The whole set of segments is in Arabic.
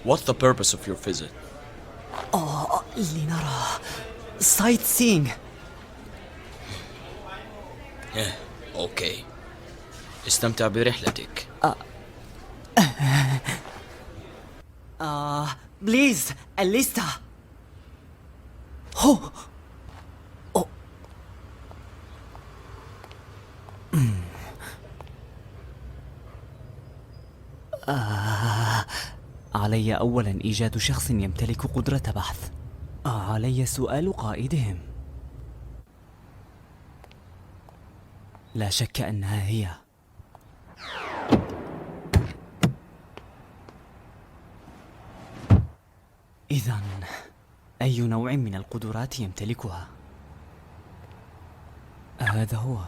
What's the purpose of your visit? لنرى sightseeing. أوكي. استمتع برحلتك. بليز الليستة. هو علي أولا إيجاد شخص يمتلك قدرة بحث. علي سؤال قائدهم. لا شك أنها هي. إذن أي نوع من القدرات يمتلكها؟ هذا هو.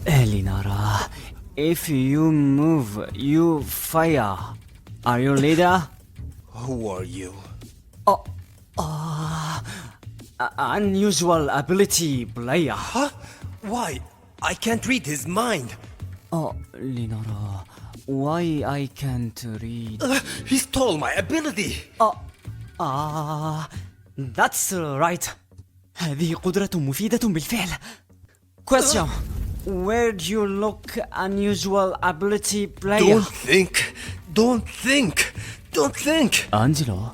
لنرى. If you move, you fire. Are you leader? Who are you? Unusual ability player. Huh? Why? I can't read his mind. لنرى. Why I can't read? He stole my ability. That's right. هذه قدرة مفيدة بالفعل. Question. Where do you look unusual ability player? Don't think. أنجلو.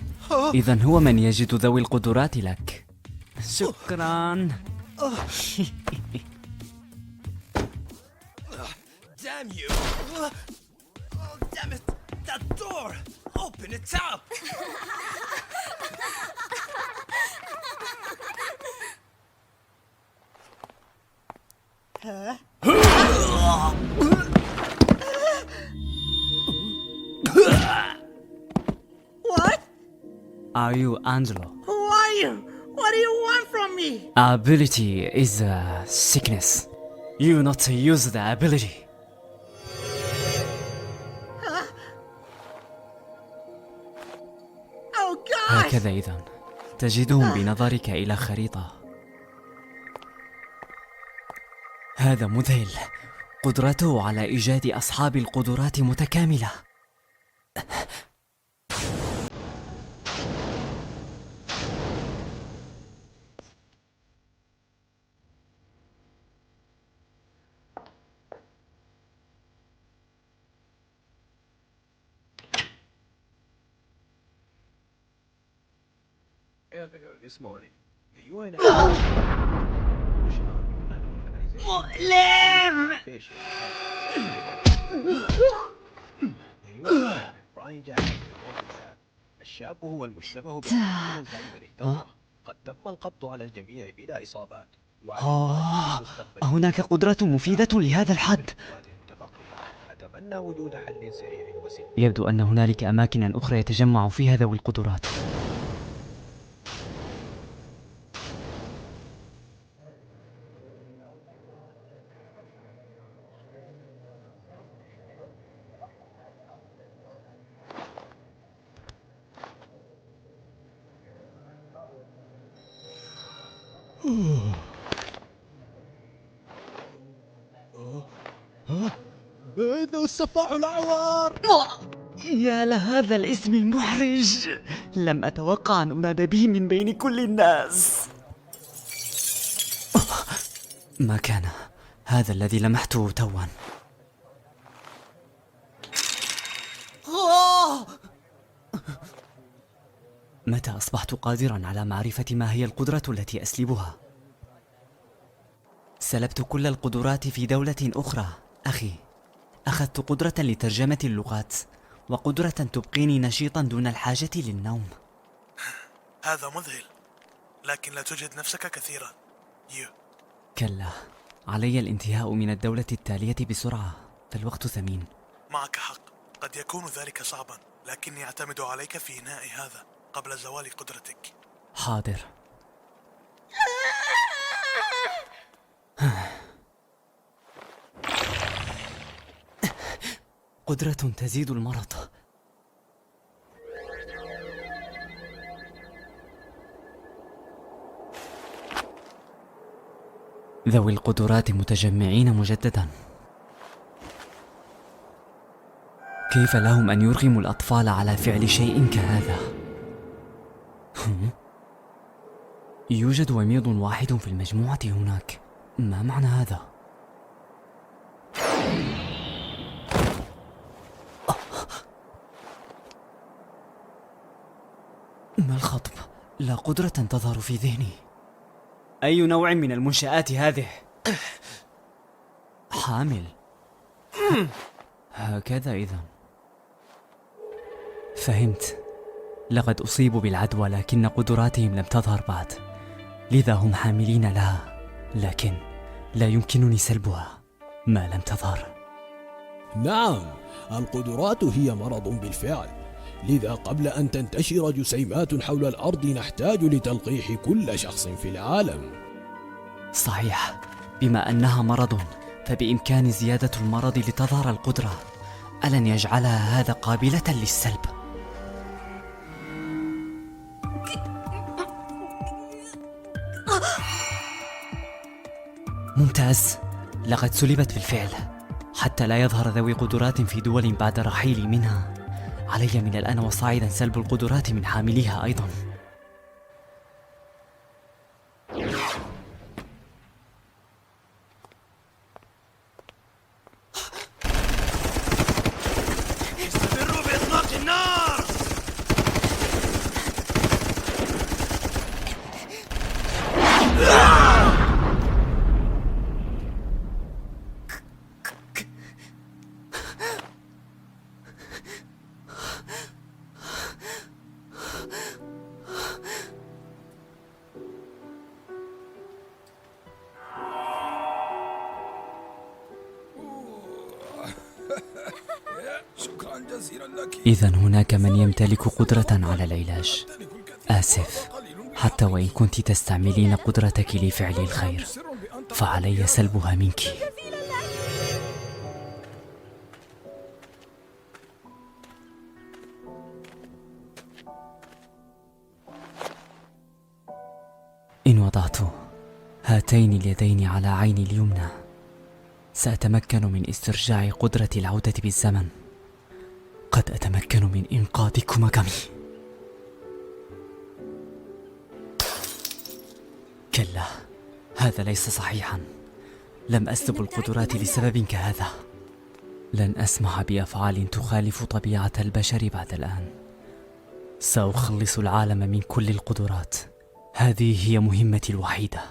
إذن هو من يجد ذوي القدرات لك. شكرا. Damn you. Damn it. That door. Open it up. What? Are you Angelo? Who are you? What do you want from me? Ability is a sickness. You not use the ability. Oh gosh! هكذا إذن تجدهم بنظرك إلى خريطة. هذا مذهل. قدرته على إيجاد أصحاب القدرات متكاملة. This morning. مؤلم! الشاب هو المشتبه بالقتل الزائد. قد تم القبض على الجميع بلا إصابات. هناك قدرة مفيدة لهذا الحد. أتمنى وجود حل سريع وسلمي. يبدو أن هنالك أماكن أخرى يتجمع فيها ذوي القدرات. إنه السفاح الأعور. يا لهذا الاسم المحرج. لم أتوقع أن أنادى به من بين كل الناس. ما كان هذا الذي لمحته توا. متى أصبحت قادرا على معرفة ما هي القدرة التي أسلبها؟ سلبت كل القدرات في دولة أخرى أخي. أخذت قدرة لترجمة اللغات وقدرة تبقيني نشيطا دون الحاجة للنوم. هذا مذهل، لكن لا تجهد نفسك كثيرا. كلا، علي الانتهاء من الدولة التالية بسرعة، فالوقت ثمين. معك حق، قد يكون ذلك صعبا، لكني أعتمد عليك في إنهاء هذا قبل زوال قدرتك. حاضر. قدرة تزيد المرض. ذوي القدرات متجمعين مجددا. كيف لهم أن يرغموا الأطفال على فعل شيء كهذا؟ يوجد وميض واحد في المجموعة هناك. ما معنى هذا؟ ما الخطب؟ لا قدرة تظهر في ذهني. أي نوع من المنشآت هذه؟ حامل. هكذا إذن. فهمت. لقد أصيبوا بالعدوى لكن قدراتهم لم تظهر بعد، لذا هم حاملين لها، لكن لا يمكنني سلبها ما لم تظهر. نعم، القدرات هي مرض بالفعل، لذا قبل أن تنتشر جسيمات حول الأرض نحتاج لتلقيح كل شخص في العالم. صحيح، بما أنها مرض فبإمكان زيادة المرض لتظهر القدرة. ألن يجعلها هذا قابلة للسلب؟ ممتاز، لقد سلبت بالفعل. حتى لا يظهر ذوي قدرات في دول بعد رحيلي منها، علي من الآن وصاعدا سلب القدرات من حامليها أيضا. استمروا بإطلاق النار. شكرا جزيلا لك. إذن هناك من يمتلك قدرة على العلاج. آسف، حتى وإن كنت تستعملين قدرتك لفعل الخير فعلي سلبها منك. إن وضعت هاتين اليدين على عيني اليمنى سأتمكن من استرجاع قدرة العودة بالزمن. قد أتمكن من إنقاذ كوماغامي. كلا، هذا ليس صحيحا. لم أسلب القدرات لسبب كهذا. لن أسمح بأفعال تخالف طبيعة البشر بعد الآن. سأخلص العالم من كل القدرات. هذه هي مهمتي الوحيدة.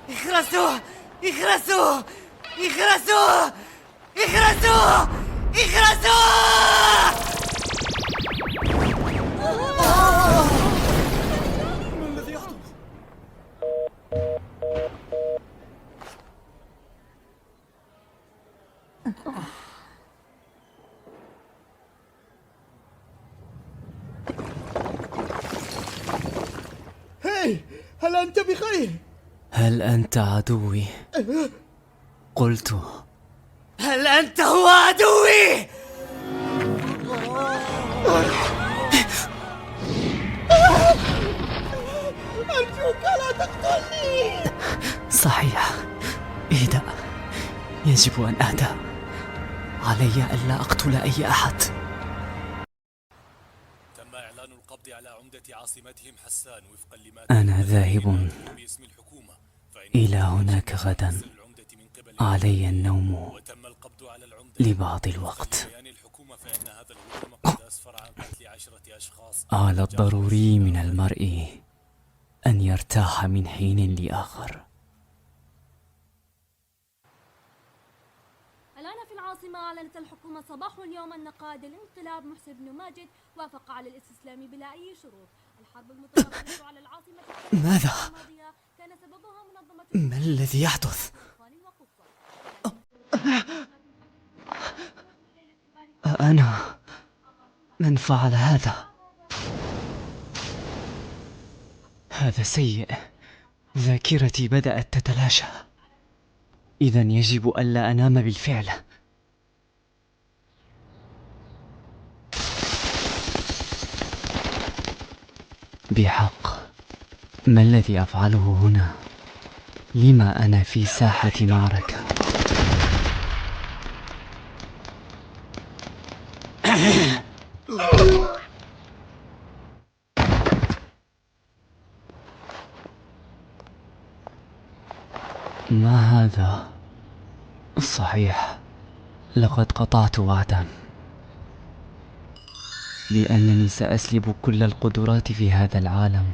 اخرسوا اخرسوا اخرسوا اخرسوا اخرسوا. هاي، هل أنت بخير؟ هل أنت عدوي؟ قلت هل أنت هو عدوي؟ أرجوك لا تقتلني. صحيح. اهدأ، يجب أن أهدأ. علي ألا أقتل أي أحد. تم إعلان القبض على عمدة عاصمتهم حسان وفقا لما أنا ذاهب باسم الحكومة. إلى هناك غدا. علي النوم وتم القبض على العمدة لبعض الوقت. بيان الحكومة فإن هذا الهجوم قد أسفر عن قتل 10 أشخاص. على الضروري من المرء أن يرتاح من حين لآخر. الآن في العاصمة أعلنت الحكومة صباح اليوم أن قائد الانقلاب محسن بن ماجد وافق على الاستسلام بلا أي شروط. الحرب المتواصلة على العاصمة ماذا؟ الماضية كان سببها منظمة ما الذي يحدث؟ أنا من فعل هذا؟ هذا سيء. ذاكرتي بدأت تتلاشى. إذن يجب ألا أنام بالفعل. بحق، ما الذي أفعله هنا؟ لما أنا في ساحة معركة؟ ما هذا؟ صحيح، لقد قطعت وعدا بأنني سأسلب كل القدرات في هذا العالم،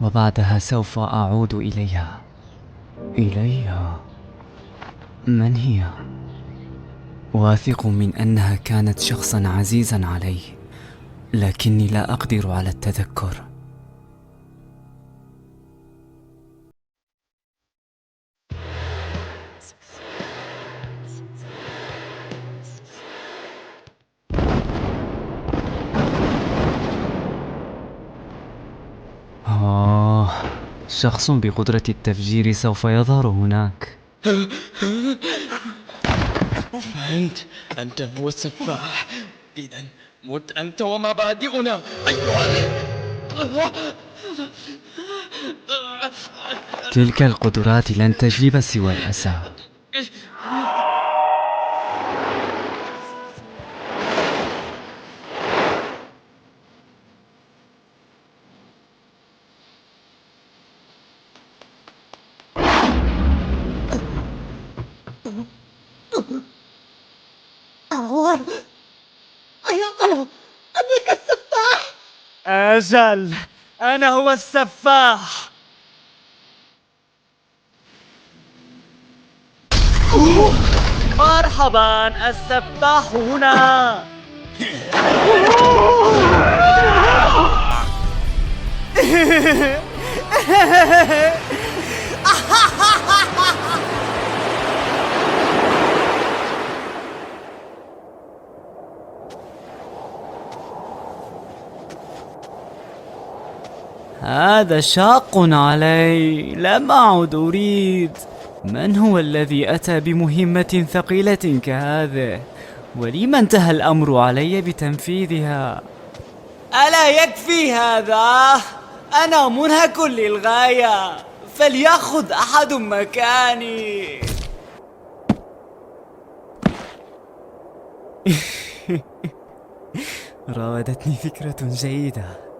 وبعدها سوف أعود إليها. من هي؟ واثق من أنها كانت شخصا عزيزا علي، لكني لا أقدر على التذكر. شخص بقدرة التفجير سوف يظهر هناك. فهمت، أنت هو السفاح. إذا مت أنت ومبادئنا أيها. تلك القدرات لن تجلب سوى الأسى. أنك السفاح. أجل، أنا هو السفاح. مرحبا، السفاح هنا. هذا شاق علي، لم أعد أريد. من هو الذي أتى بمهمة ثقيلة كهذه؟ ولم انتهى الأمر علي بتنفيذها؟ ألا يكفي هذا؟ أنا منهك للغاية، فليأخذ أحد مكاني. راودتني فكرة جيدة.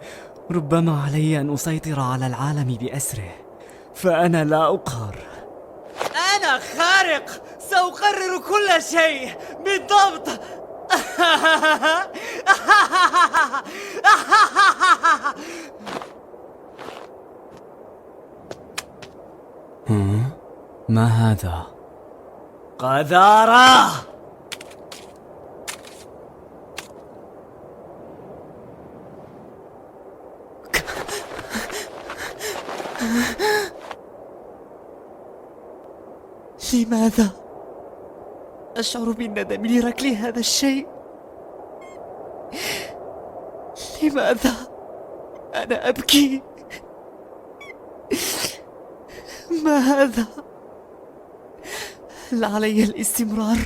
ربما علي أن أسيطر على العالم بأسره، فأنا لا أقهر. أنا خارق، سأقرر كل شيء بالضبط. ما هذا؟ قذارة. لماذا أشعر بالندم لركل هذا الشيء؟ لماذا أنا أبكي؟ ما هذا؟ هل علي الاستمرار؟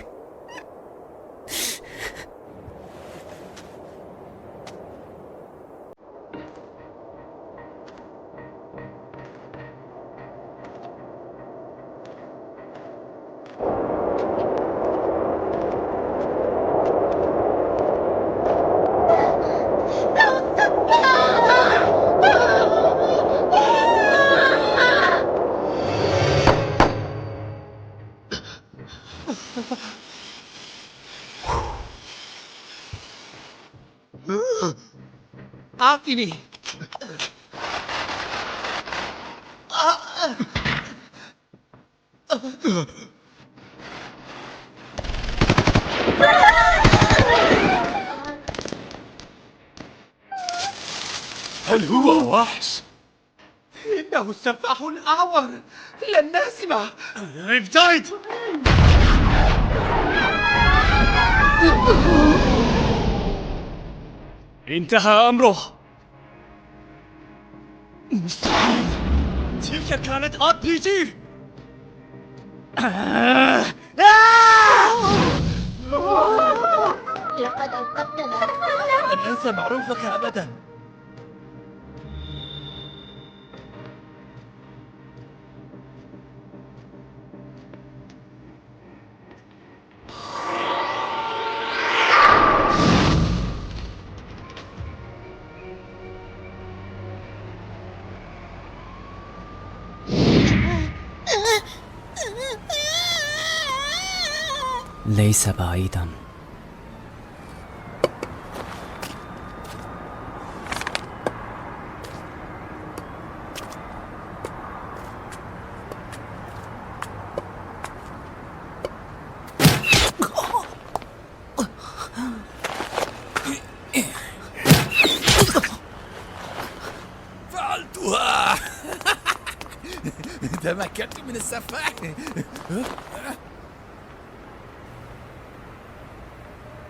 أعطني. هل هو وحش؟ إنه السفاح الأعور، لن نهزمه. ابتعد. انتهى أمره. مستحيل، تلك كانت RPG. لقد أنقذتنا. لن أنسى معروفك أبدا. ليس بعيدا. فعلتها. تمكنت من السفاح.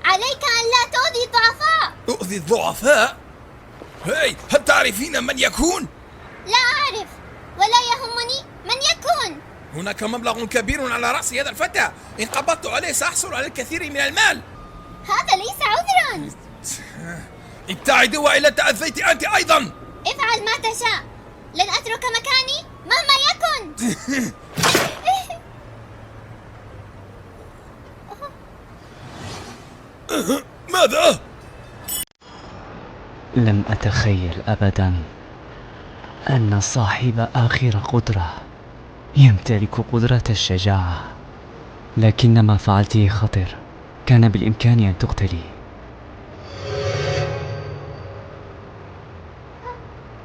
عليك أن لا تؤذي الضعفاء. أؤذي الضعفاء؟ هاي، هل تعرفين من يكون؟ لا أعرف ولا يهمني من يكون. هناك مبلغ كبير على رأس هذا الفتى، إن قبضت عليه سأحصل على الكثير من المال. هذا ليس عذرا. ابتعدي وإلا تأذيت أنت أيضا. افعل ما تشاء، لن أترك مكاني مهما يكن. ماذا؟ لم أتخيل أبدا أن صاحب آخر قدرة يمتلك قدرة الشجاعة، لكن ما فعلته خطر. كان بالإمكان أن تقتلي.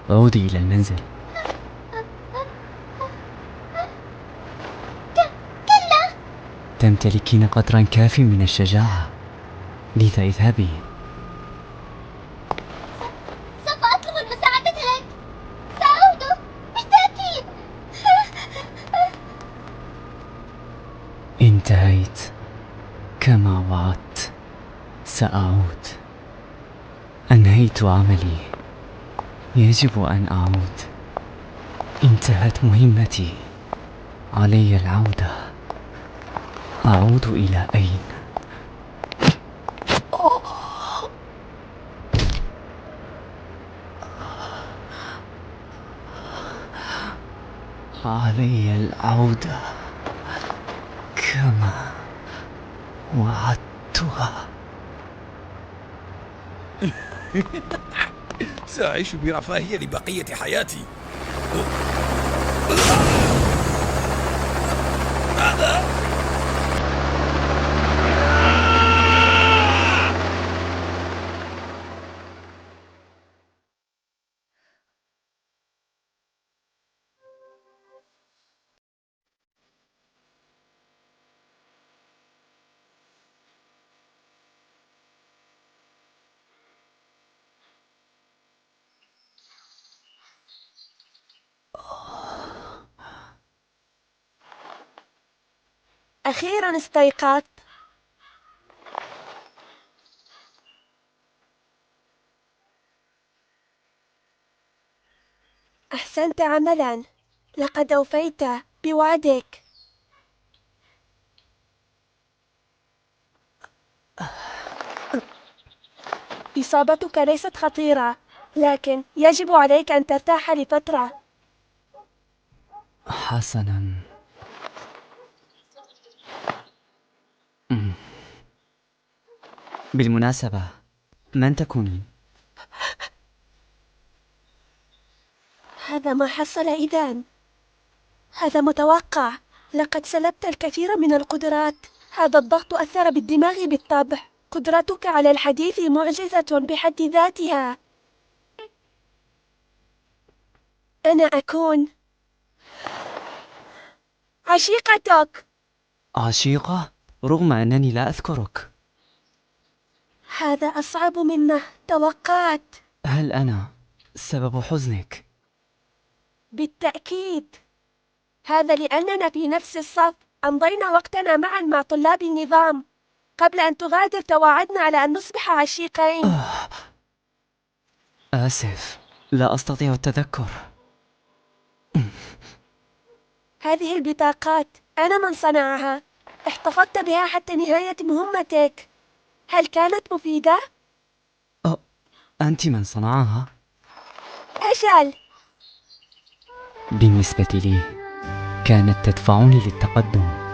عودي إلى المنزل. كلا. تمتلكين قدرا كافٍ من الشجاعة، لذا اذهبي. سوف أطلب المساعدة لك. سأعود بالتأكيد. انتهيت كما وعدت. سأعود. أنهيت عملي، يجب أن أعود. انتهت مهمتي، علي العودة. أعود إلى أين؟ علي العودة كما وعدتها. سأعيش برفاهية لبقية حياتي. ماذا؟ أخيرا استيقظت. أحسنت عملا، لقد أوفيت بوعدك. إصابتك ليست خطيرة، لكن يجب عليك أن ترتاح لفترة. حسنا. بالمناسبة، من تكونين؟ هذا ما حصل إذن. هذا متوقع. لقد سلبت الكثير من القدرات. هذا الضغط أثر بالدماغ بالطبع. قدرتك على الحديث معجزة بحد ذاتها. أنا أكون عشيقتك. عشيقة؟ رغم أنني لا أذكرك. هذا أصعب مما توقعت. هل أنا سبب حزنك؟ بالتأكيد. هذا لأننا في نفس الصف. أمضينا وقتنا معا مع طلاب النظام. قبل أن تغادر تواعدنا على أن نصبح عشيقين. آسف، لا أستطيع التذكر. هذه البطاقات أنا من صنعها. احتفظت بها حتى نهاية مهمتك. هل كانت مفيدة؟ أنت من صنعها؟ أجل. بالنسبة لي، كانت تدفعني للتقدم.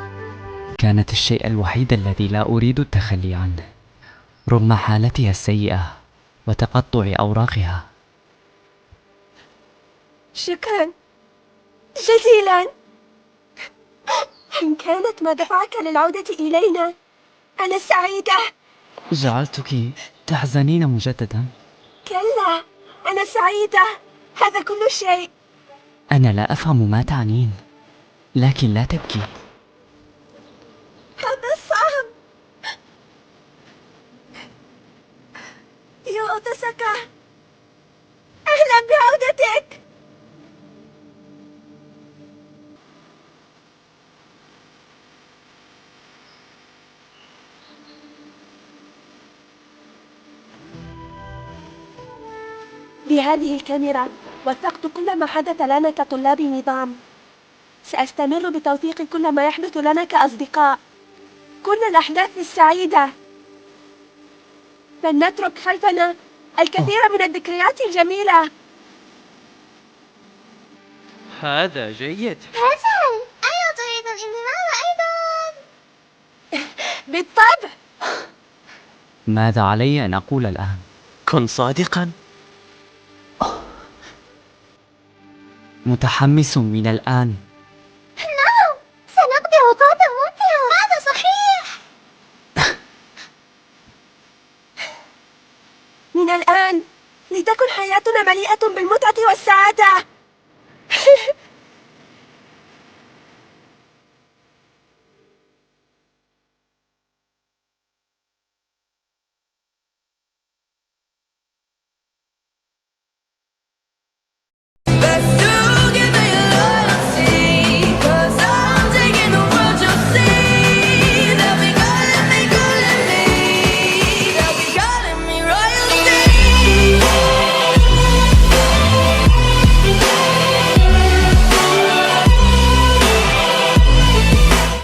كانت الشيء الوحيد الذي لا أريد التخلي عنه، رغم حالتها السيئة وتقطع أوراقها. شكرا جزيلا. إن كانت ما دفعك للعودة إلينا أنا سعيدة. جعلتك تحزنين مجددا. كلا، أنا سعيدة. هذا كل شيء. أنا لا أفهم ما تعنين، لكن لا تبكي. هذا صعب. يا أوتاساكا، أهلا بعودتك. بهذه الكاميرا وثقت كل ما حدث لنا كطلاب نظام. سأستمر بتوثيق كل ما يحدث لنا كأصدقاء، كل الأحداث السعيدة. لن نترك خلفنا الكثير من الذكريات الجميلة. هذا جيد. أجل، أيوة تريد الانضمام أيضا؟ بالطبع. ماذا علي أن أقول الآن؟ كن صادقا. متحمس من الآن. نعم، سنقضي عطلة ممتعة. هذا صحيح. من الآن لتكن حياتنا مليئة بالمتعة والسعادة.